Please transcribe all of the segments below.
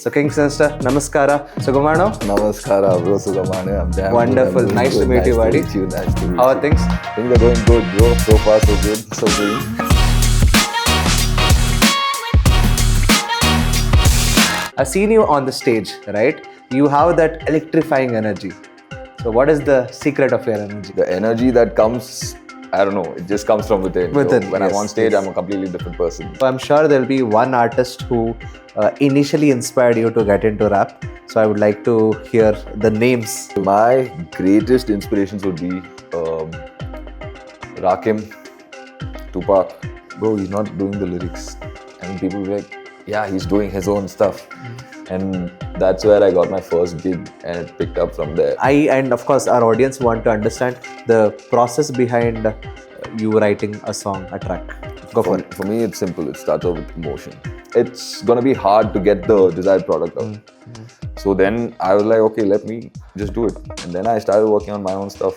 So King Sinister, Namaskara, Sugumano. Namaskara, bro. Sugamane. I'm damn Wonderful. good. Nice to meet you, buddy. Nice to meet you. Nice to meet How are you. things? Things are going good, bro. So far, so good. So clean. I've seen you on the stage, right? You have that electrifying energy. So what is the secret of your energy? The energy that comes, I don't know, it just comes from within. Within, So when I'm yes, on stage, yes. I'm a completely different person. So I'm sure there'll be one artist who initially inspired you to get into rap. So I would like to hear the names. My greatest inspirations would be Rakim, Tupac. Bro, he's not doing the lyrics. And people will be like, yeah, he's doing his own stuff. And that's where I got my first gig and it picked up from there. And of course our audience want to understand the process behind you writing a song, a track. Go for it. For me, it's simple. It starts off with emotion. It's gonna be hard to get the desired product out. So then I was like, okay, let me just do it. And then I started working on my own stuff,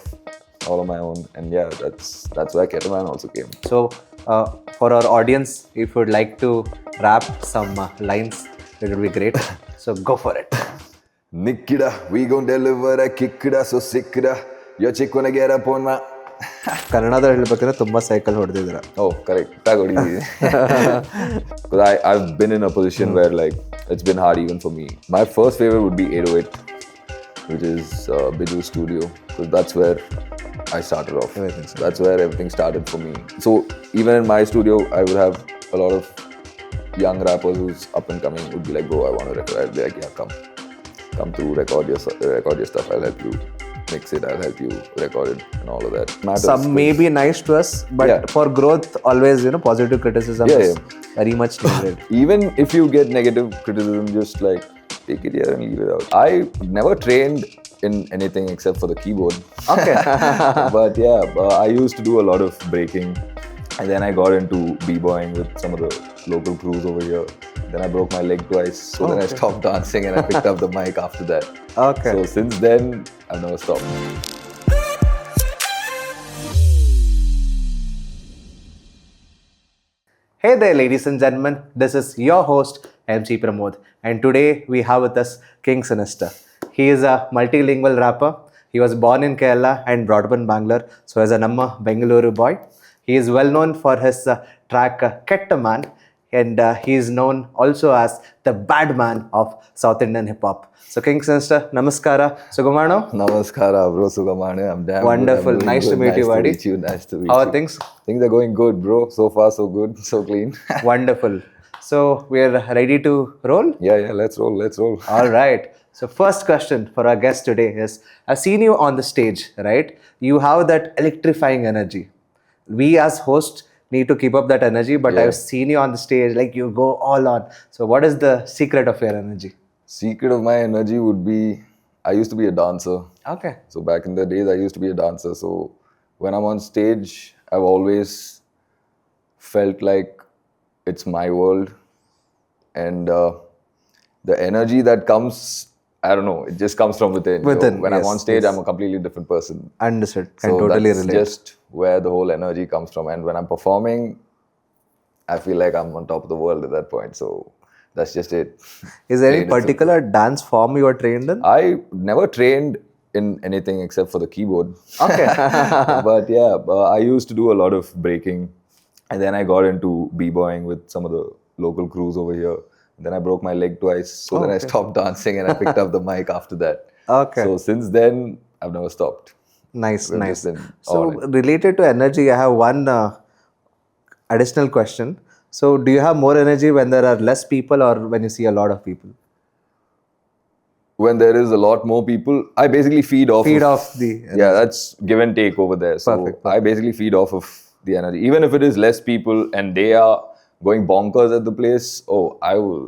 all on my own. And yeah, that's where Ketaman also came. So for our audience, if you would like to rap some lines, it would be great. So go for it. Nikkida, we gon' deliver a kickida, so sickida. Your chick wanna get up on my... ಕನ್ನಡದಲ್ಲಿ ಹೇಳ್ಬೇಕಂದ್ರೆ ತುಂಬ cycle ಹೊಡೆದಿದ್ದೀರ. Oh, correct. Because I've been in a position where like it's been hard even for me. My first favorite would be 808, which is Biju Studio, because that's where I started off. That's where everything started for me. So even in my studio, I would have a lot of young rappers who's up and coming would be like, bro, I want to record. I'd be like, yeah, come through, record your stuff. I'll help you mix it. I'll help you record it and all of that. Matters. Some may be nice to us, but Yeah. for growth, always positive criticism Yeah, is very much needed. Even if you get negative criticism, just like take it here and leave it out. I never trained in anything except for the keyboard. Okay. But yeah, I used to do a lot of breaking. And then I got into b-boying with some of the local crews over here. Then I broke my leg twice. So then I stopped dancing and I picked up the mic after that. Okay. So since then, I've never stopped. Hey there, ladies and gentlemen. This is your host, MC Pramod. And today we have with us King Sinister. He is a multilingual rapper. He was born in Kerala and brought up in Bangalore. So as a Namma Bangalore boy. He is well known for his track KETTAMAN, and he is known also as the bad man of South Indian hip hop. So King Sinister, Namaskara, Sugumano. Namaskara, bro. Sugamane. I'm damn Wonderful. good. I'm Nice good. to meet you, buddy. Nice to meet you. Nice to meet How you. are things? Things are going good, bro. So far, so good. So clean. Wonderful. So we are ready to roll? Yeah. Let's roll. All right. So first question for our guest today is, I've seen you on the stage, right? You have that electrifying energy. We as hosts need to keep up that energy, but Yeah. I've seen you on the stage, like you go all on. So what is the secret of your energy? Secret of my energy would be, I used to be a dancer. Okay. So back in the days, I used to be a dancer. So when I'm on stage, I've always felt like it's my world. And the energy that comes, I don't know, it just comes from within. Within, So when I'm yes, on stage, yes. I'm a completely different person. Understood. Can So totally that's relate. just where the whole energy comes from. And when I'm performing, I feel like I'm on top of the world at that point. So that's just it. Is there any Plain and particular dance form you are trained in? I never trained in anything except for the keyboard. Okay. But yeah, I used to do a lot of breaking. And then I got into b-boying with some of the local crews over here. Then I broke my leg twice. So then I stopped dancing and I picked up the mic after that. Okay. So since then, I've never stopped. Nice. We've Nice. just been So on it. related to energy, I have one additional question. So do you have more energy when there are less people or when you see a lot of people? When there is a lot more people, I basically feed off the Yeah, that's give and take over there. So Perfect. I basically feed off of the energy. Even if it is less people and they are going bonkers at the place, I will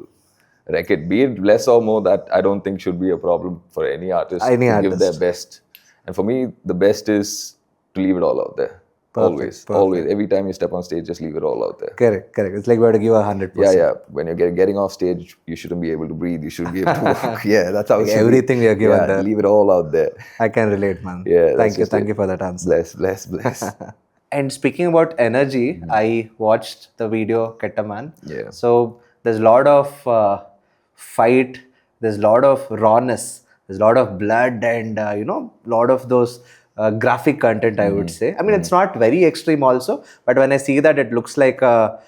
wreck it. Be it less or more, that I don't think should be a problem for any artist Any to artist. give their best. And for me, the best is to leave it all out there. Perfect. Always. Every time you step on stage, just leave it all out there. Correct. It's like we have to give 100%. Yeah. When you're getting off stage, you shouldn't be able to breathe. You shouldn't be able to walk. Yeah, that's how it should be. Everything we are given Yeah, there. leave it all out there. I can relate, man. Yeah, that's Thank you. just Thank it. you for that answer. Bless. And speaking about energy, I watched the video Ketaman. Yeah. So there's a lot of fight there's a lot of rawness, there's a lot of blood, and lot of those graphic content, I would say. I mean, it's not very extreme also, but when I see that, it looks like a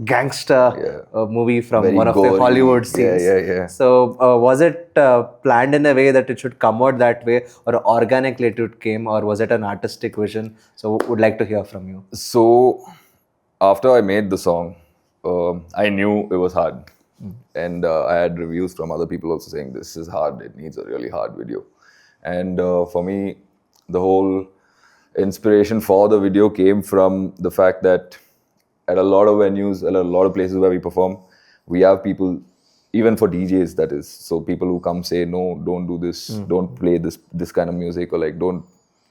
gangster movie from Very one of the gory. Hollywood scenes. Yeah. So was it planned in a way that it should come out that way, or organically it came, or was it an artistic vision? So would like to hear from you. So after I made the song, I knew it was hard. And I had reviews from other people also saying this is hard, it needs a really hard video. And for me, the whole inspiration for the video came from the fact that at a lot of venues, at a lot of places where we perform, we have people, even for DJs, that is, so people who come say, no, don't do this, don't play this kind of music, or like don't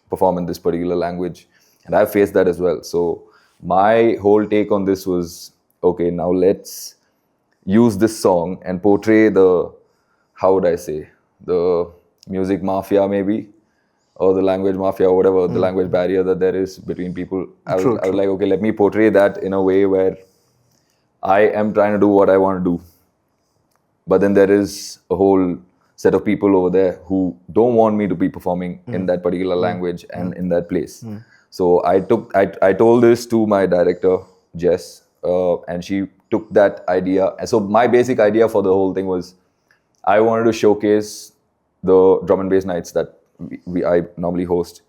perform in this particular language. And I've faced that as well. So my whole take on this was, okay, now let's use this song and portray the, how would I say, the music mafia maybe, or the language mafia, or whatever, the language barrier that there is between people. I was like, okay, let me portray that in a way where I am trying to do what I want to do. But then there is a whole set of people over there who don't want me to be performing in that particular language and in that place. So I told this to my director, Jess, and she took that idea. And so my basic idea for the whole thing was, I wanted to showcase the drum and bass nights that I normally host,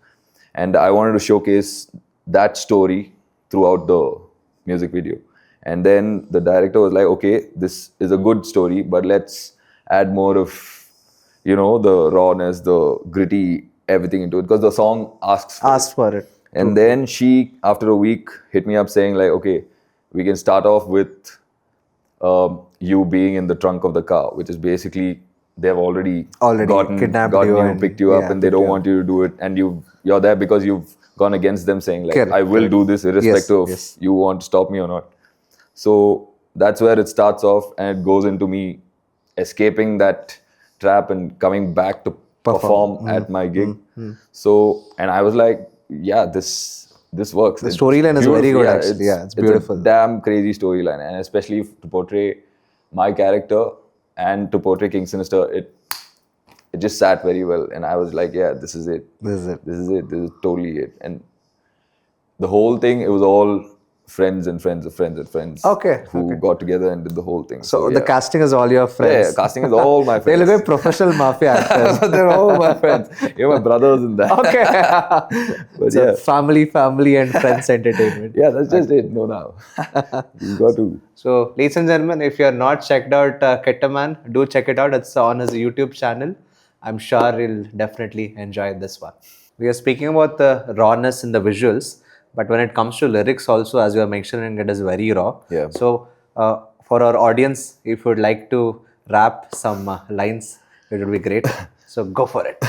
and I wanted to showcase that story throughout the music video. And then the director was like, okay, this is a good story, but let's add more of, the rawness, the gritty, everything into it, because the song asks for it. And then she, after a week, hit me up saying like, okay, we can start off with you being in the trunk of the car, which is basically they've already kidnapped gotten you, picked you up, and they don't want you to do it, and you're there because you've gone against them, saying like, I will do this irrespective of you want to stop me or not. So that's where it starts off, and it goes into me escaping that trap and coming back to perform at my gig. So, and I was like, yeah, this works. The storyline is very good, actually. It's beautiful. It's a damn crazy storyline, and especially to portray my character and to portray King Sinister, it just sat very well. And I was like, yeah, this is it. This is totally it. And the whole thing, it was all friends and friends of friends and friends who got together and did the whole thing. So the casting is all your friends? Yeah, casting is all my friends. They look like professional mafia actors. They're all my friends. You're my brothers in that. Okay. But so family and friends entertainment. Yeah, that's just it. No, now. You got to. So, ladies and gentlemen, if you're not checked out KETTAMAN, do check it out. It's on his YouTube channel. I'm sure you'll definitely enjoy this one. We are speaking about the rawness in the visuals, but when it comes to lyrics also, as you are mentioning, it is very raw. Yeah. So, for our audience, if you would like to rap some lines, it would be great. So, go for it.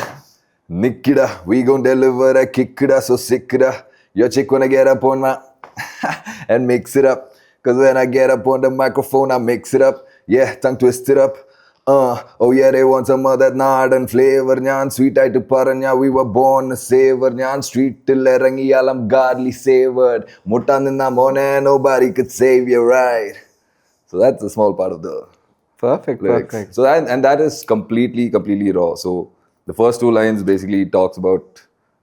Nickida, we gon' deliver a kickida, so sickida. Your chick wanna get up on my and mix it up. Cause when I get up on the microphone, I mix it up. Yeah, tongue twist it up. Oh yeah, they want some of that northern flavor. Nyan sweet to paranya, we were born to savor. Nyan street till erangi alam godly savored. Mutanina mone, nobody could save you, right? So that's a small part of the lyrics. So that is completely raw. So the first two lines basically talks about,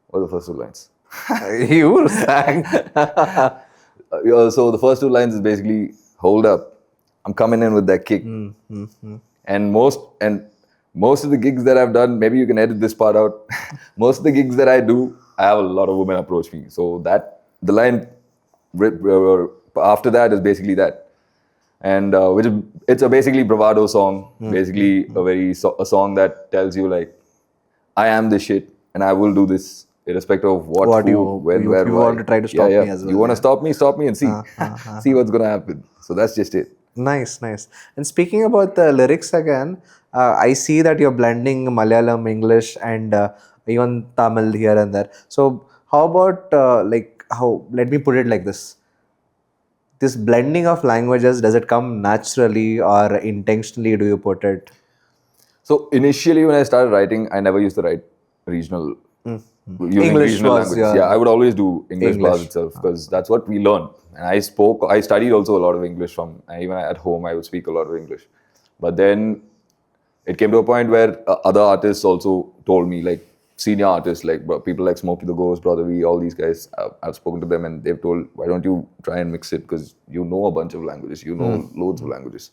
what are the first two lines? You sang. So the first two lines is basically, hold up, I'm coming in with that kick. And most of the gigs that I've done, maybe you can edit this part out. Most of the gigs that I do, I have a lot of women approach me. So that the line after that is basically that, and it's a basically bravado song. Basically a song that tells you like, I am the shit and I will do this irrespective of what who, when, where, you why. Want to try to stop me as well. You want to stop me and see see what's gonna happen. So that's just it. Nice. And speaking about the lyrics again, I see that you're blending Malayalam, English, and even Tamil here and there. So how about let me put it like this. This blending of languages, does it come naturally or intentionally do you put it? So initially when I started writing, I never used to write regional English was, yeah, I would always do English bars itself because that's what we learned. And I studied also a lot of English even at home I would speak a lot of English. But then it came to a point where other artists also told me, like senior artists, like people like Smokey the Ghost, Brother V, all these guys, I've spoken to them and they've told, why don't you try and mix it, because you know a bunch of languages, you know loads of languages.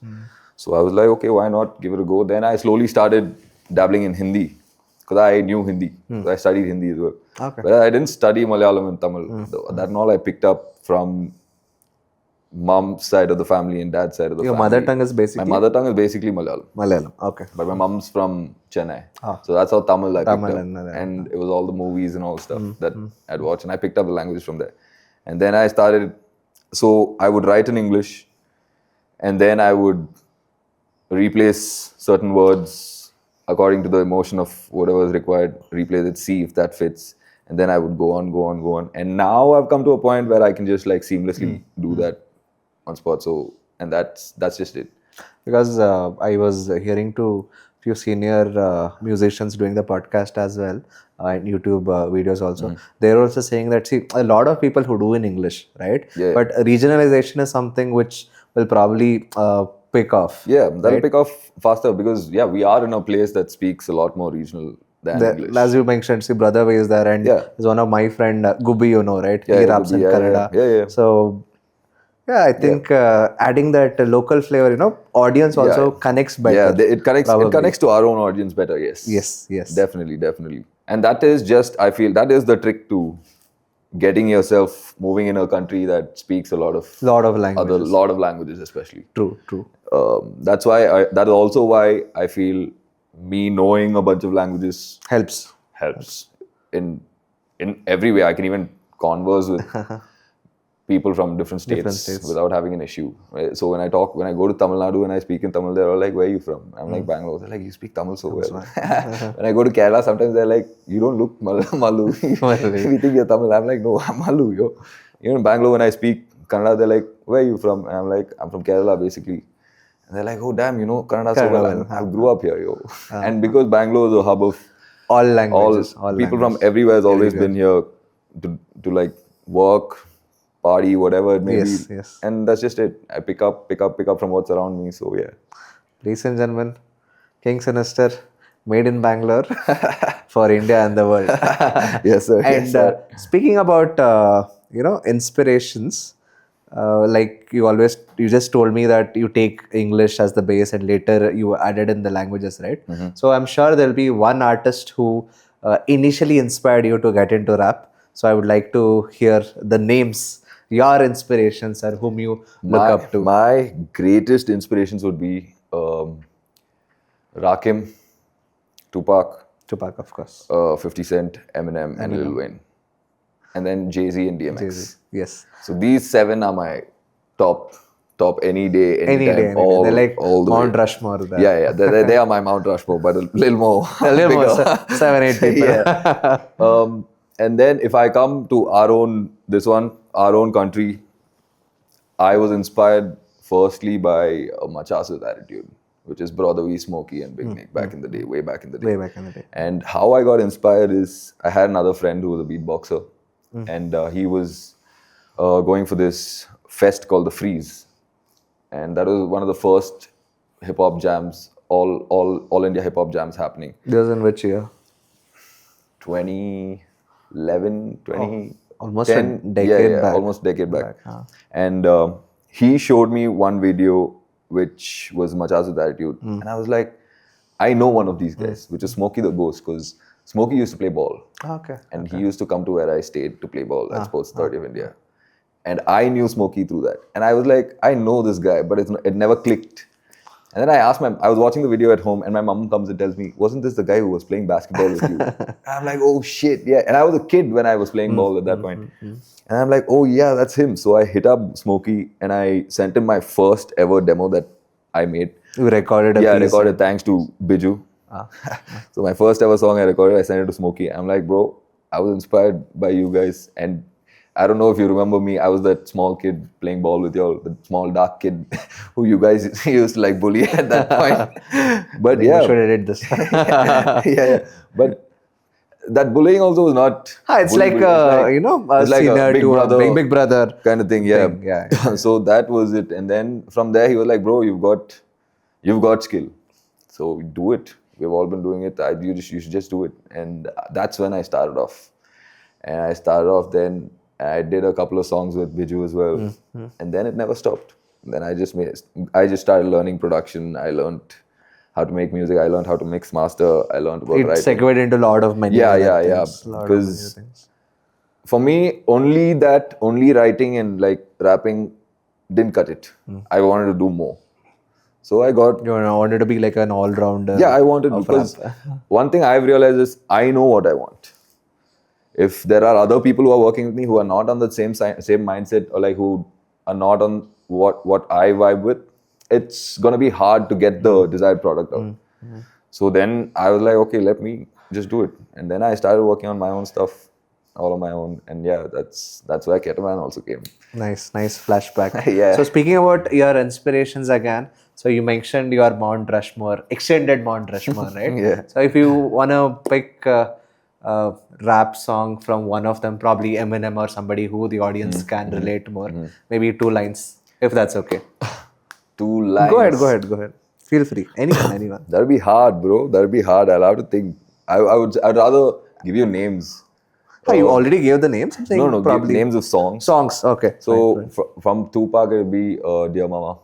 So I was like, okay, why not give it a go? Then I slowly started dabbling in Hindi, because I knew Hindi. I studied Hindi as well. Okay. But I didn't study Malayalam and Tamil. That and all I picked up from mom's side of the family and dad's side of the Your family. mother tongue is basically? My mother tongue is basically Malayalam. Malayalam, okay. But my mom's from Chennai. So that's how Tamil I picked Tamil up. and It was all the movies and all stuff that I'd watched. And I picked up the languages from there. And then I started, so I would write in English and then I would replace certain words according to the emotion of whatever is required, replace it, see if that fits. And then I would go on. And now I've come to a point where I can just like seamlessly do that on spot. So, and that's just it. Because I was hearing to few senior musicians doing the podcast as well, and YouTube videos also. They're also saying that, see, a lot of people who do in English, right? Yeah. But regionalization is something which will probably pick off. Yeah, that'll pick off faster because, we are in a place that speaks a lot more regional than English. As you mentioned, see, Brother Way is there, and there's one of my friend, Gubbi, you know, right? He raps in Kannada. Yeah. So, I think adding that local flavor, audience also connects better. Yeah, it connects to our own audience better, yes. Yes. Definitely. And that is just, I feel, that is the trick to getting yourself moving in a country that speaks a lot of languages, especially. True. That's why, that is also why I feel me knowing a bunch of languages helps in every way. I can even converse with people from different states without having an issue. Right? So when I go to Tamil Nadu and I speak in Tamil, they're all like, where are you from? I'm like, Bangalore. They're like, you speak Tamil so well. When I go to Kerala, sometimes they're like, you don't look Malu. We think you're Tamil. I'm like, no, I'm Malu, yo. Even in Bangalore, when I speak Kannada, they're like, where are you from? And I'm like, I'm from Kerala, basically. And they're like, oh, damn, you know Kannada so well. I grew up here, yo. And because Bangalore is a hub of all languages, people from everywhere has always been here to like work, party, whatever it may be. Yes. And that's just it. I pick up from what's around me. So yeah. Ladies and gentlemen, King Sinister, made in Bangalore for India and the world. Yes, sir. And speaking about inspirations, like you just told me that you take English as the base and later you added in the languages, right? So I'm sure there'll be one artist who initially inspired you to get into rap. So I would like to hear the names, your inspirations, and whom you look up to. My greatest inspirations would be Rakim, Tupac, of course. 50 Cent, Eminem, and Lil Wayne. And then Jay-Z and DMX. Jay-Z. Yes. So these 7 are my top any day, anytime. They're like all the Mount way. Rushmore. There. Yeah. They are my Mount Rushmore, but a little more. A little more, 7, 8 people. Yeah. And then if I come to our own country, I was inspired firstly by Machasa's attitude, which is Brother V, Smokey, and Big Nick way back in the day. And how I got inspired is I had another friend who was a beatboxer, and he was going for this fest called the Freeze, and that was one of the first hip hop jams, all India hip hop jams happening. This was in which year? 2011, 2010. Almost a decade back. Almost a decade back. And he showed me one video which was Machasa's attitude. And I was like, I know one of these guys, which is Smokey the Ghost, because Smokey used to play ball. And he used to come to where I stayed to play ball at Sports Authority of India. And I knew Smokey through that. And I was like, I know this guy, but it never clicked. And then I was watching the video at home, and my mom comes and tells me, wasn't this the guy who was playing basketball with you? And I'm like, oh shit, yeah. And I was a kid when I was playing ball at that point. And I'm like, oh yeah, that's him. So I hit up Smokey and I sent him my first ever demo that I made. You recorded I recorded thanks to Biju. So my first ever song I recorded, I sent it to Smokey. I'm like, bro, I was inspired by you guys. And I don't know if you remember me. I was that small kid playing ball with y'all, the small dark kid who you guys used to like bully at that point. But yeah, you should edit this. yeah. But that bullying also was not. It's like a senior big to brother, a big brother kind of thing. Yeah. So that was it. And then from there he was like, bro, you've got skill. So we do it. We've all been doing it. You should just do it. And that's when I started off. And I started off then. I did a couple of songs with Biju as well. And then it never stopped. Then I just started learning production. I learned how to make music. I learned how to mix, master. I learned about It writing. segued into a lot of many things. Because for me, only writing and like rapping didn't cut it. I wanted to do more. So I got... You wanted to be like an all-rounder. Yeah, I wanted, because one thing I've realized is I know what I want. If there are other people who are working with me who are not on the same mindset, or like who are not on what I vibe with, it's gonna be hard to get the desired product out. So then I was like, okay, let me just do it. And then I started working on my own stuff, all on my own. And yeah, that's where KETTAMAN also came. Nice flashback. Yeah. So speaking about your inspirations again, so you mentioned your Mount Rushmore, extended Mount Rushmore, right? Yeah. So if you wanna pick a rap song from one of them, probably Eminem or somebody who the audience can relate more, maybe 2 lines, if that's okay. 2 lines. Go ahead. Feel free. Anyone. That'll be hard, bro. That'll be hard. I'll have to think. I'd rather give you names. Oh, you already gave the names? I'm saying No, probably names of songs. Songs, okay. So from Tupac, it'll be Dear Mama.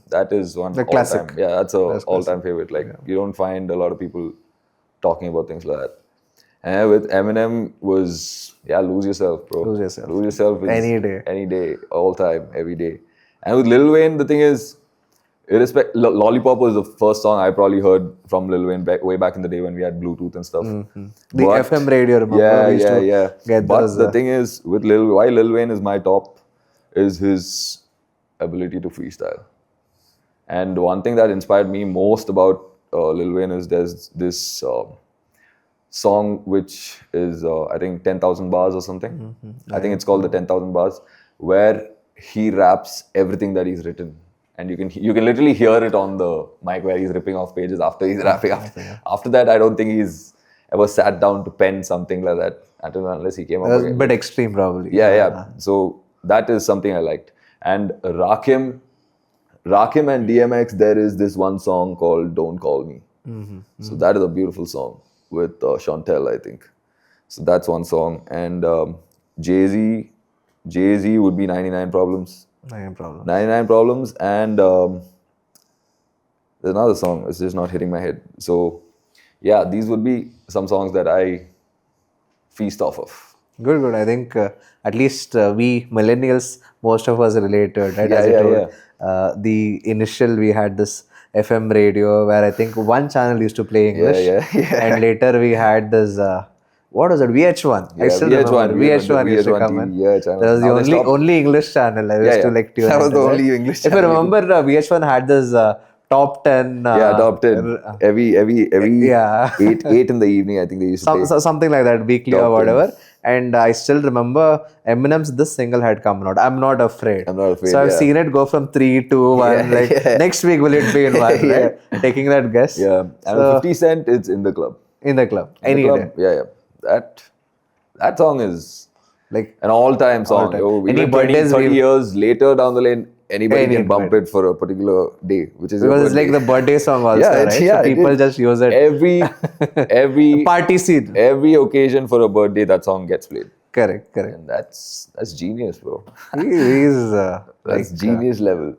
That is one The classic. all-time. Yeah, that's all-time favorite. Like you don't find a lot of people talking about things like that. And with Eminem was Lose Yourself, bro. Lose Yourself. Lose Yourself is Any day, all time, every day. And with Lil Wayne, the thing is, Lollipop was the first song I probably heard from Lil Wayne way back in the day when we had Bluetooth and stuff. The FM radio, remember? Yeah. Get but those, the thing is, with why Lil Wayne is my top is his ability to freestyle. And one thing that inspired me most about Lil Wayne is there's this song which is I think 10,000 bars or something. I think it's called the 10,000 bars, where he raps everything that he's written. And you can literally hear it on the mic where he's ripping off pages after he's rapping. After that, I don't think he's ever sat down to pen something like that unless he came up with it. A bit extreme, probably. Yeah. So that is something I liked. And Rakim and DMX, there is this one song called Don't Call Me. So that is a beautiful song with Chantel, I think. So that's one song. And Jay-Z would be 99 Problems. 99 Problems, and there's another song, it's just not hitting my head. So yeah, these would be some songs that I feast off of. Good. I think at least we millennials, most of us related, right? As you told, the initial, we had this FM radio where I think one channel used to play English. And later we had this... what was it? VH1. I still remember. VH1 used to come in. That was the only English channel I used to like tune. That was the only English channel. If you remember, VH1 had this top 10. Top 10. Every 8 in the evening, I think they used to play. Something like that, weekly top or whatever. 10. And I still remember Eminem's This Single had come out. I'm Not Afraid. So I've seen it go from 3 to 1. Next week will it be in 1, right? Taking that guess. Yeah. And 50 Cent, it's In the Club. In the Club. Any day. Yeah. That song is like an all-time song. Even 30 years later down the lane, anybody can bump it for a particular day, which is because it's like the birthday song also, right? So people just use it. Every party scene, every occasion for a birthday, that song gets played. Correct. And that's genius, bro. He's that's genius level.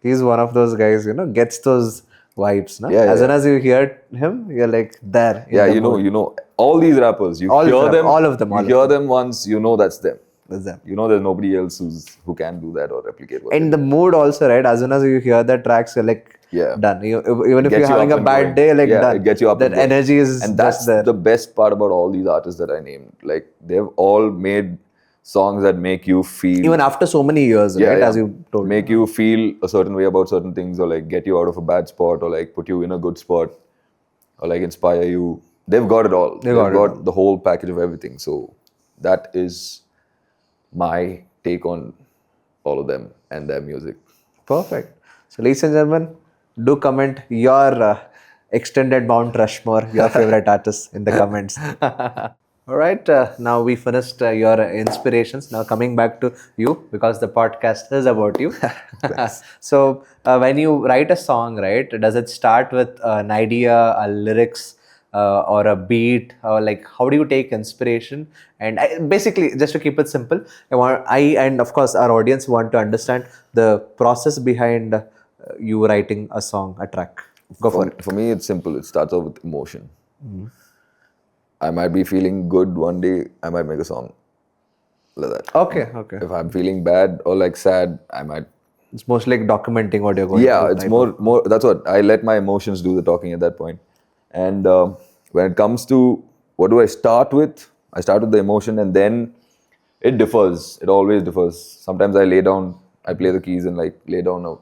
He's one of those guys, gets those vibes, no? As soon as you hear him, you're like there. You know all these rappers. All of them. You hear them once, that's them. That's them. There's nobody else who can do that or replicate. And the mood also, right? As soon as you hear the tracks, you're like done. Even if you're having a bad day, like done. It gets you up. That energy is and that's there. The best part about all these artists that I named. Like they've all made songs that make you feel, even after so many years, right? As you told, make you feel a certain way about certain things, or like get you out of a bad spot, or like put you in a good spot, or like inspire you. They've got it all. They've got the whole package of everything. So that is my take on all of them and their music. Perfect. So ladies and gentlemen, do comment your extended Mount Rushmore, your favorite artists in the comments. All right, now we finished your inspirations. Now coming back to you, because the podcast is about you. So when you write a song, right, does it start with an idea, a lyrics, or a beat, or like how do you take inspiration? And basically, just to keep it simple, I and of course our audience want to understand the process behind you writing a song, a track. Go for it. For me, it's simple. It starts off with emotion. I might be feeling good one day, I might make a song like that. Okay, okay. If I'm feeling bad or like sad, I might. It's mostly like documenting what you're going Yeah, through. it's more. That's what I let my emotions do the talking at that point. And when it comes to what do I start with, I start with the emotion, and then it differs. It always differs. Sometimes I lay down, I play the keys and like lay down a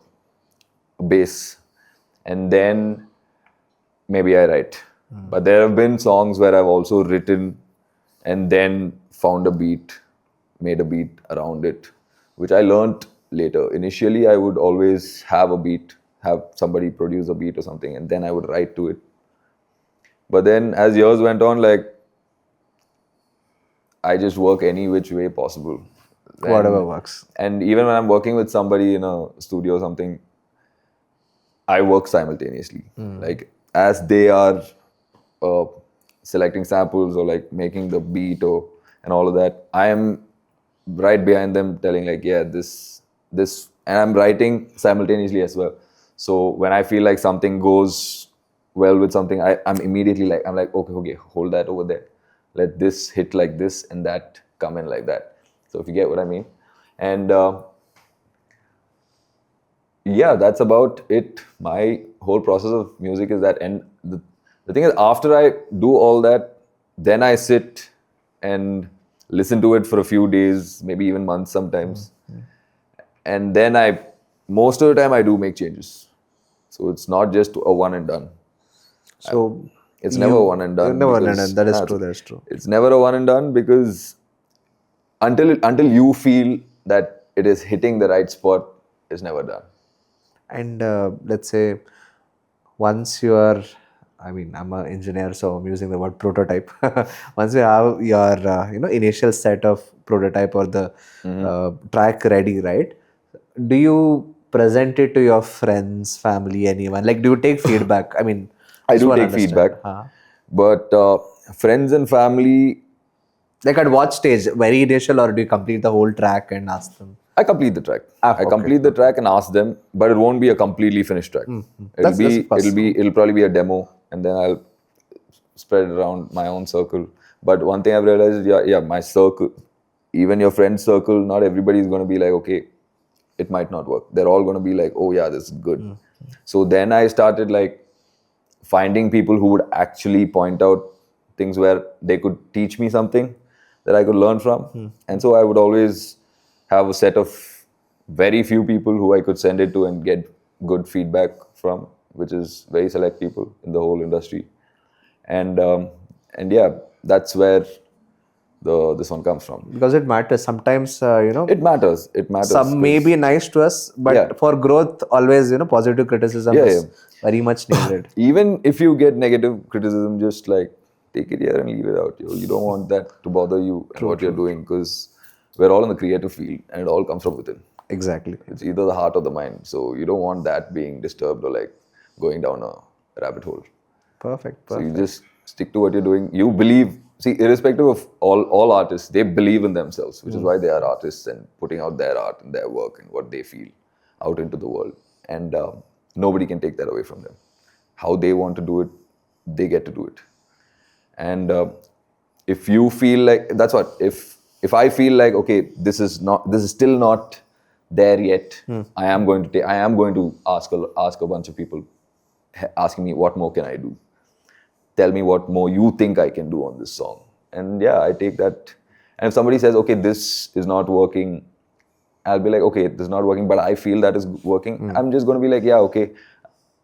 bass, and then maybe I write. But there have been songs where I've also written and then found a beat, made a beat around it, which I learnt later. Initially, I would always have a beat, have somebody produce a beat or something, and then I would write to it. But then as years went on, like, I just work any which way possible. Whatever works. And even when I'm working with somebody in a studio or something, I work simultaneously. Like, as they are selecting samples or like making the beat and all of that, I am right behind them telling like, yeah, this, and I'm writing simultaneously as well. So when I feel like something goes well with something, I'm immediately like, I'm like, okay, hold that over there. Let this hit like this and that come in like that. So if you get what I mean. And yeah, that's about it. My whole process of music is that. And the thing is, after I do all that, then I sit and listen to it for a few days, maybe even months sometimes. And then most of the time I do make changes. So it's not just a one and done. So it's never a one and done. Never one and done. That is true. That is true. It's never a one and done because until you feel that it is hitting the right spot, it's never done. And let's say once you are, I mean, I'm an engineer, so I'm using the word prototype. Once you have your initial set of prototype or the track ready, right? Do you present it to your friends, family, anyone? Like, do you take feedback? I mean, I just do wanna take understand. feedback, but friends and family, like at what stage? Very initial, or do you complete the whole track and ask them? I complete the track. Okay, complete the track and ask them, but it won't be a completely finished track. It'll probably be a demo, and then I'll spread it around my own circle. But one thing I've realized is, my circle, even your friend circle, not everybody is going to be like, okay, it might not work. They're all going to be like, oh yeah, this is good. So then I started like finding people who would actually point out things where they could teach me something that I could learn from. And so I would always have a set of very few people who I could send it to and get good feedback from, which is very select people in the whole industry. And yeah, that's where this one comes from. Because it matters. Sometimes, It matters. Some may be nice to us, but for growth, always, positive criticism is very much needed. Even if you get negative criticism, just like take it here and leave it out. You don't want that to bother you and what you're doing, because we're all in the creative field and it all comes from within. Exactly. It's either the heart or the mind. So you don't want that being disturbed or like going down a rabbit hole. Perfect. So you just stick to what you're doing. You believe, see, irrespective of all artists, they believe in themselves, which is why they are artists and putting out their art and their work and what they feel out into the world. And nobody can take that away from them. How they want to do it, they get to do it. And if you feel like, that's what, if I feel like, okay, this is still not there yet, I am going to ask a bunch of people asking me, what more can I do? Tell me what more you think I can do on this song. And yeah, I take that. And if somebody says, okay, this is not working, I'll be like, okay, this is not working, but I feel that is working. I'm just going to be like, yeah, okay,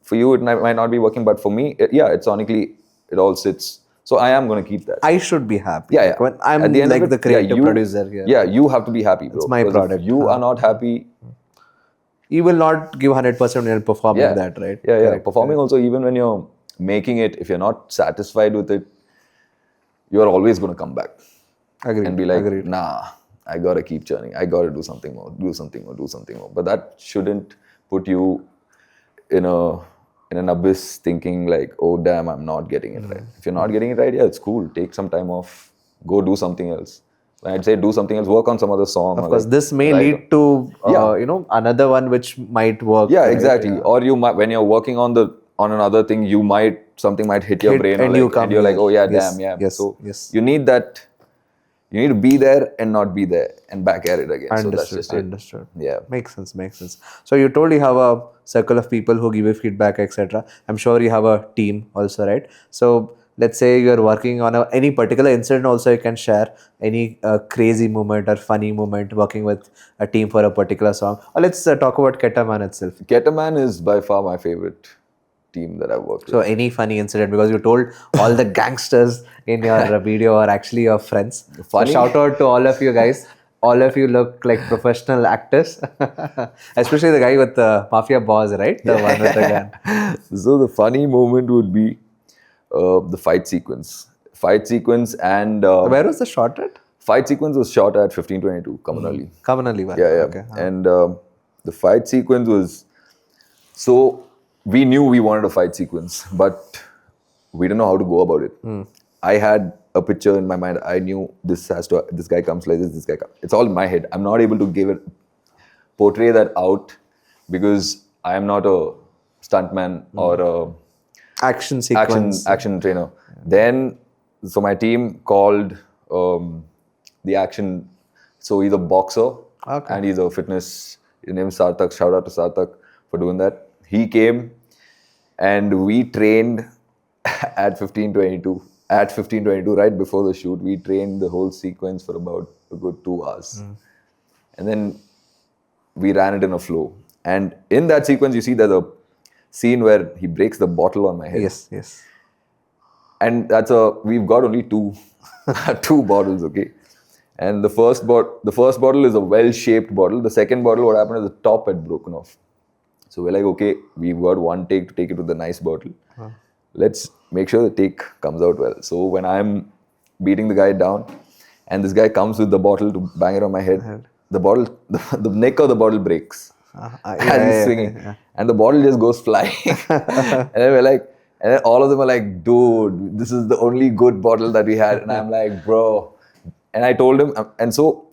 for you it might not be working, but for me, it sonically, it all sits. So I am going to keep that. I should be happy. Yeah. Like when I'm at the end like the creative producer here. Yeah, you have to be happy, bro. It's my product. If you are not happy, you will not give 100% when you're performing that, right? Yeah. Performing also, even when you're making it, if you're not satisfied with it, you're always going to come back Agreed. and be like, Agreed. nah, I gotta keep churning. I gotta do something more, do something more, do something more. But that shouldn't put you in an abyss thinking like, oh damn, I'm not getting it right. If you're not getting it right, yeah, it's cool. Take some time off. Go do something else. When I'd say do something else, work on some other song. Of course, this may lead to another one which might work. Yeah, right? exactly. Yeah. Or you might, when you're working on another thing, something might hit your brain, and and you're like, oh yeah, Yes, damn, yeah. yes, So yes. you need that. You need to be there and not be there and back at it again. Understood. So that's just it. Understood. Yeah. Makes sense. So you told you have a circle of people who give you feedback, etc. I'm sure you have a team also, right? So let's say you're working on any particular incident. Also, you can share any crazy moment or funny moment working with a team for a particular song. Or let's talk about Ketaman itself. Ketaman is by far my favorite team that I've worked So with. any funny incident, because you told all the gangsters in your video are actually your friends. Funny? So shout out to all of you guys. All of you look like professional actors, especially the guy with the Mafia boss, right? The one with the gun. So the funny moment would be the fight sequence. And Where was the shot at? fight sequence was shot at 1522 Kamanali. Kamanali. Yeah. Okay. And the fight sequence was, so we knew we wanted a fight sequence, but we didn't know how to go about it. I had a picture in my mind. I knew this guy comes like this guy comes. It's all in my head. I'm not able to portray that out because I am not a stuntman or a Action sequence. action trainer. Then, so my team called the action. So he's a boxer and he's a fitness. His name is Sarthak. Shout out to Sarthak for doing that. He came and we trained at 1522. At 1522, right before the shoot, we trained the whole sequence for about a good 2 hours. And then we ran it in a flow. And in that sequence, you see there's a scene where he breaks the bottle on my head. Yes. And we've got only two bottles, okay? And the first bottle is a well-shaped bottle. The second bottle, what happened is the top had broken off. So we're like, okay, we've got one take to take it to the nice bottle. Let's make sure the take comes out well. So when I'm beating the guy down and this guy comes with the bottle to bang it on my head, the neck of the bottle breaks as he's swinging. And the bottle just goes flying. And then all of them are like, dude, this is the only good bottle that we had. And I'm like, bro. And I told him, and so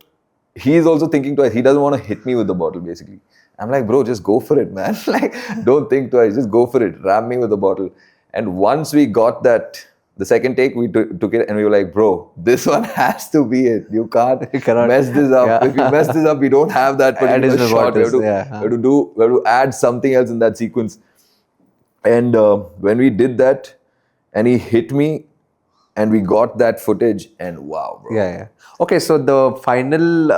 he's also thinking twice. He doesn't want to hit me with the bottle, basically. I'm like, bro, just go for it, man. Like, don't think twice. Just go for it. Ram me with the bottle. And once we got that, the second take, we took it and we were like, bro, this one has to be it. You cannot mess this up. Yeah. If you mess this up, we don't have that particular shot. Bottles, we have to add something else in that sequence. And when we did that, and he hit me, and we got that footage, and wow, bro. Yeah. Okay, so the final,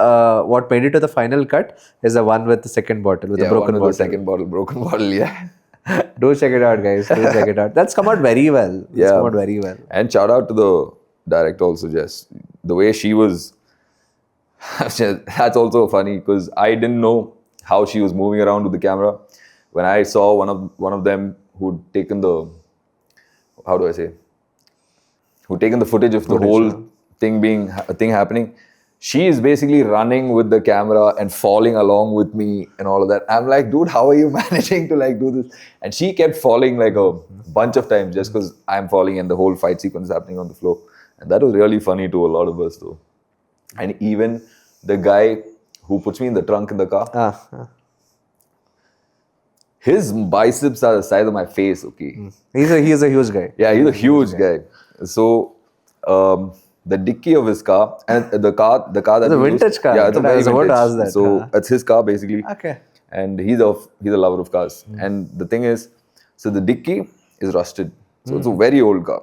what made it to the final cut is the one with the second bottle, with the broken bottle. The second bottle, broken bottle, yeah. Do check it out, guys. Do check it out. That's come out very well. It's come out very well. And shout out to the director also, Jess. The way she was, that's also funny because I didn't know how she was moving around with the camera. When I saw one of them who'd taken the, who'd taken the footage of the whole thing happening, she is basically running with the camera and falling along with me and all of that. I'm like, dude, how are you managing to like do this? And she kept falling like a bunch of times just because I'm falling and the whole fight sequence is happening on the floor. And that was really funny to a lot of us though. And even the guy who puts me in the trunk in the car, his biceps are the size of my face, okay? He's a huge guy. Yeah, he's a huge guy. So, the dicky of his car and the car that it's a vintage car. Yeah, it's a very vintage. To ask that. So it's his car basically. Okay. And he's a lover of cars. And the thing is, so the dicky is rusted. So it's a very old car.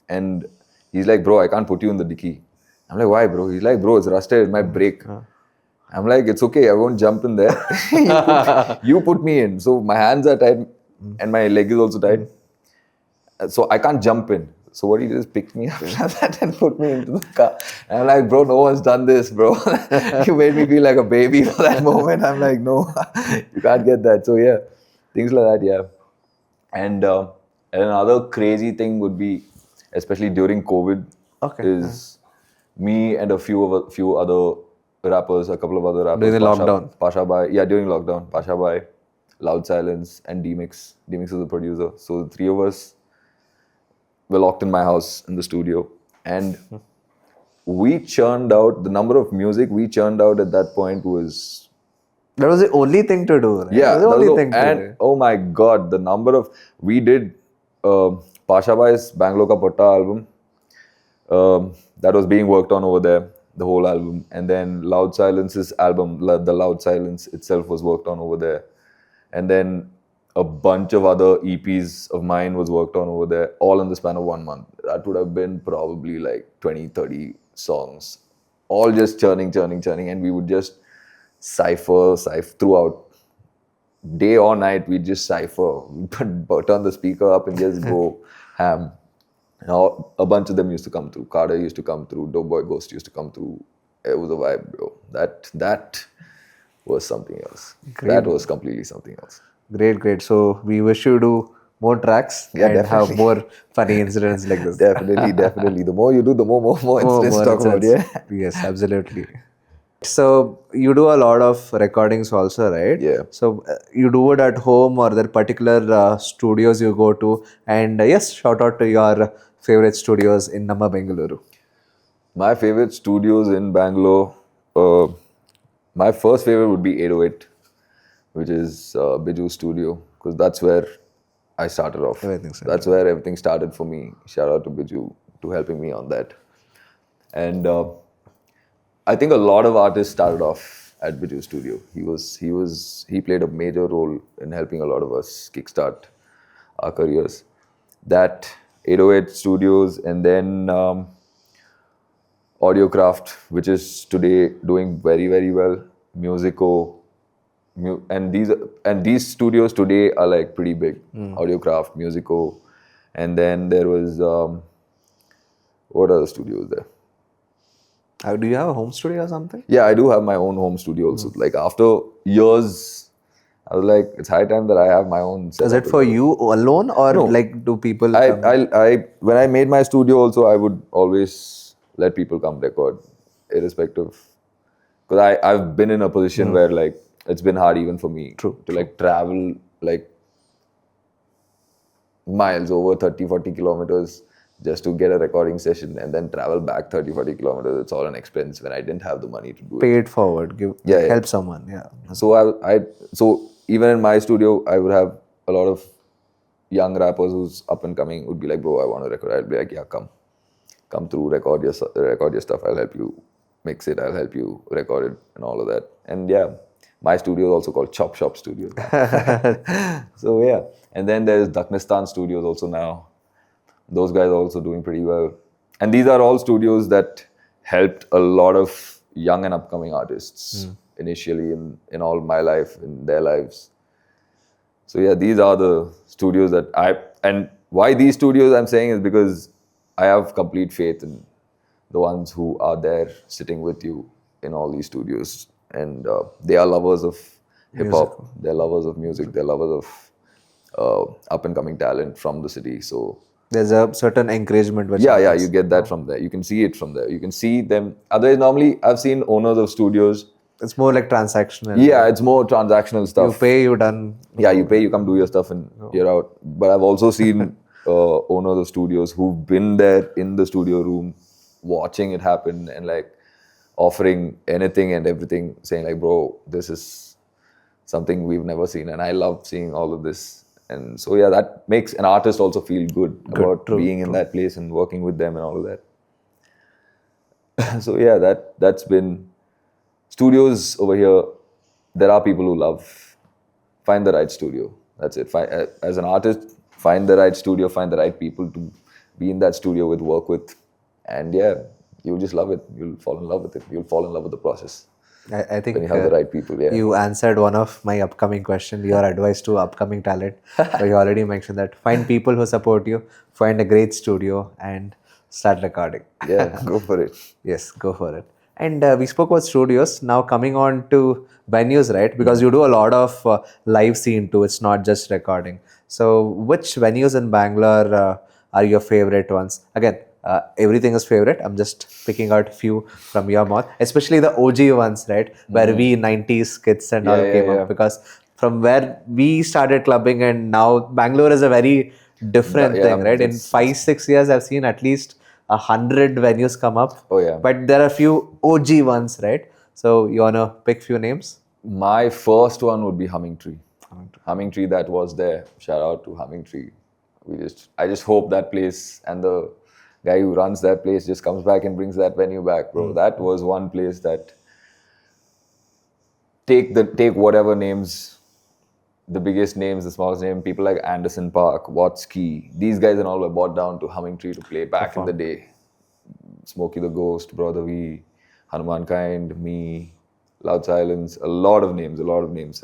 And he's like, bro, I can't put you in the dicky. I'm like, why, bro? He's like, bro, it's rusted. It might break. I'm like, it's okay. I won't jump in there. you put me in. So my hands are tied and my leg is also tied. So I can't jump in. So what he did is pick me up like that and put me into the car. And I'm like, bro, no one's done this, bro. You made me feel like a baby for that moment. I'm like, no, you can't get that. So yeah, things like that, yeah. And another crazy thing would be, especially during COVID, Okay. is me and a few other rappers, a couple of other rappers. During the lockdown. Pasha Bhai, yeah, during lockdown. Pasha Bhai, Loud Silence, and D-Mix. D-Mix is the producer. So the three of us were locked in my house in the studio. And we churned out, the number of music we churned out at that point was... That was the only thing to do, right? Yeah, That was the only thing to and do. oh my God, the number of... We did Pasha Bhai's Bangalore Ka Potta album. That was being worked on over there, the whole album. And then Loud Silence's album, the Loud Silence itself was worked on over there. And then a bunch of other EPs of mine was worked on over there, all in the span of 1 month. That would have been probably like 20, 30 songs, all just churning. And we would just cipher throughout. Day or night, we just cipher. We turn the speaker up and just go ham. A bunch of them used to come through. Carter used to come through. Doughboy Ghost used to come through. It was a vibe, bro. That was something else. Great. That was completely something else. Great. So we wish you do more tracks and definitely. have more funny incidents like this. Definitely. The more you do, the more incidents to talk about. Yeah. Yes, absolutely. So you do a lot of recordings also, right? Yeah. So you do it at home or there are particular studios you go to? And yes, shout out to your favorite studios in Namma Bengaluru. My favorite studios in Bangalore, my first favorite would be 808, which is Biju Studio, because that's where I started off. That's where everything started for me. Shout out to Biju to helping me on that. And I think a lot of artists started off at Biju Studio. He played a major role in helping a lot of us kickstart our careers. That 808 Studios, and then Audiocraft, which is today doing very, very well. Musico, and these studios today are like pretty big. Audiocraft, Musico, and then there was what other studios there? Do you have a home studio or something? Yeah, I do have my own home studio also. Like after years, I was like, it's high time that I have my own setup. Is it for you alone or No. like do people? When I made my studio also, I would always let people come record, irrespective. Because I've been in a position where like it's been hard even for me to like travel like miles over 30-40 kilometers just to get a recording session and then travel back 30-40 kilometers. It's all an expense when I didn't have the money to do it. Pay it forward, help someone. Yeah. So even in my studio, I would have a lot of young rappers who's up and coming would be like, bro, I want to record. I'd be like, yeah, come through, record your stuff. I'll help you mix it. I'll help you record it and all of that. And yeah, my studio is also called Chop Shop Studio. So yeah, and then there's Daknistan Studios also now. Those guys are also doing pretty well. And these are all studios that helped a lot of young and upcoming artists initially in all my life, in their lives. So yeah, these are the studios that and why these studios I'm saying is because I have complete faith in the ones who are there sitting with you in all these studios. And they are lovers of hip-hop, they're lovers of music, they're lovers of up-and-coming talent from the city. So there's a certain encouragement. Yeah, you get that from there. You can see it from there. You can see them. Otherwise, normally, I've seen owners of studios. It's more like transactional. Yeah, it's more transactional stuff. You pay, you done. Yeah, you pay, you come do your stuff and you're out. But I've also seen owners of studios who've been there in the studio room, watching it happen and like offering anything and everything, saying like, bro, this is something we've never seen. And I love seeing all of this. And so, yeah, that makes an artist also feel good about being in that place and working with them and all of that. So, yeah, that's been... Studios over here, there are people who love. Find the right studio. That's it. As an artist, find the right studio, find the right people to be in that studio with, work with. And yeah, you'll just love it. You'll fall in love with it. You'll fall in love with the process. I think when you have the right people, yeah. You answered one of my upcoming questions, your advice to upcoming talent. So you already mentioned that. Find people who support you, find a great studio and start recording. Yeah, go for it. Yes, go for it. And we spoke about studios. Now coming on to venues, right? Because you do a lot of live scene too. It's not just recording. So which venues in Bangalore are your favorite ones? Again, everything is favorite. I'm just picking out a few from your mouth, especially the OG ones, right? Where we 90s kids and all came up. Because from where we started clubbing and now Bangalore is a very different thing, right? In 5-6 years, I've seen at least 100 venues come up. Oh, yeah. But there are a few OG ones, right? So you wanna pick few names? My first one would be Humming Tree. Humming Tree that was there. Shout out to Humming Tree. I just hope that place and the guy who runs that place just comes back and brings that venue back, bro. That was one place that take whatever names, the biggest names, the smallest name, people like Anderson Park, Watsky, these guys and all were brought down to Humming Tree to play back in the day. Smokey the Ghost, Brother V, Hanuman Kind, me, Loud Silence, a lot of names.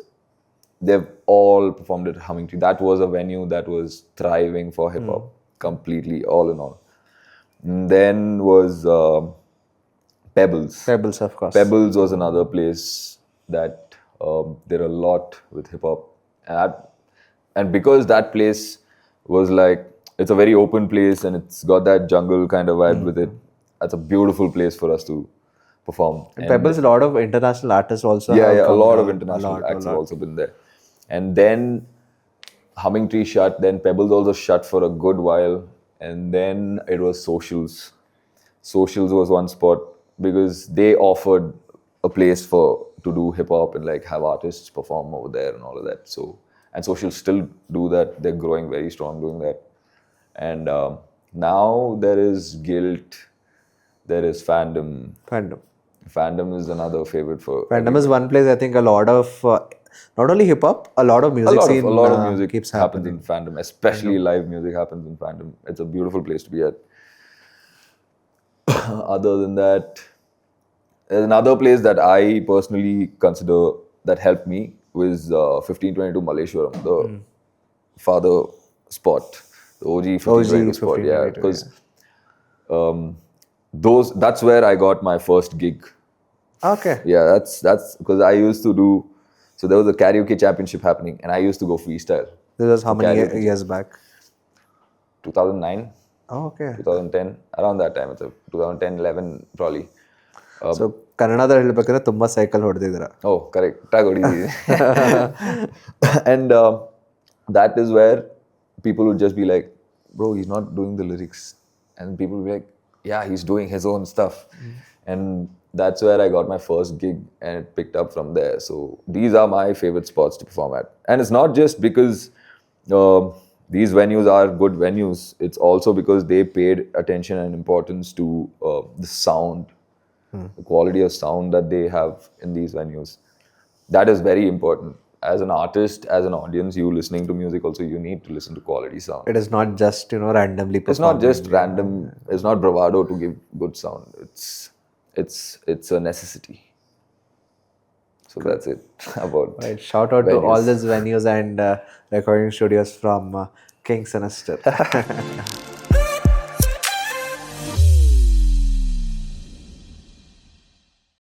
They've all performed at Humming Tree. That was a venue that was thriving for hip hop completely, all in all. And then was Pebbles. Pebbles, of course. Pebbles was another place that did a lot with hip hop. And because that place was like, it's a very open place and it's got that jungle kind of vibe with it, that's a beautiful place for us to perform. And Pebbles, a lot of international artists also. Yeah, a lot of international acts have also been there. And then Humming Tree shut, then Pebbles also shut for a good while. And then it was Socials. Socials was one spot because they offered a place to do hip hop and like have artists perform over there and all of that. So, and Socials still do that. They're growing very strong doing that. And now there is Guilt, there is Fandom. Fandom is another favorite for. Fandom is one place I think a lot of not only hip hop, a lot of music scene. A lot of music keeps happens happening in Fandom, especially live music happens in Fandom. It's a beautiful place to be at. Other than that, there's another place that I personally consider that helped me was 1522 Malleshwaram, the father spot, the OG 1522 spot. Yeah, because that's where I got my first gig. Okay. Yeah, that's because I used to do. So there was a karaoke championship happening, and I used to go freestyle. This was how many years back? 2009. Oh, okay. 2010, around that time. It's 2010, 11 probably. So ಕನ್ನಡದಲ್ಲಿ ಹೇಳ್ಬೇಕಂದ್ರೆ ತುಂಬಾ cycle ಹೊಡೆದಿದ್ದೀರಾ. Oh, correct. And that is where people would just be like, bro, he's not doing the lyrics. And people would be like, yeah, he's doing his own stuff. And that's where I got my first gig and it picked up from there. So these are my favorite spots to perform at. And it's not just because these venues are good venues. It's also because they paid attention and importance to the sound, the quality of sound that they have in these venues. That is very important. As an artist, as an audience, you listening to music also, you need to listen to quality sound. It is not just, randomly performing. It's not just random. It's not bravado to give good sound. It's a necessity. So that's it about. Right. Shout out to all these venues and recording studios from King Sinister.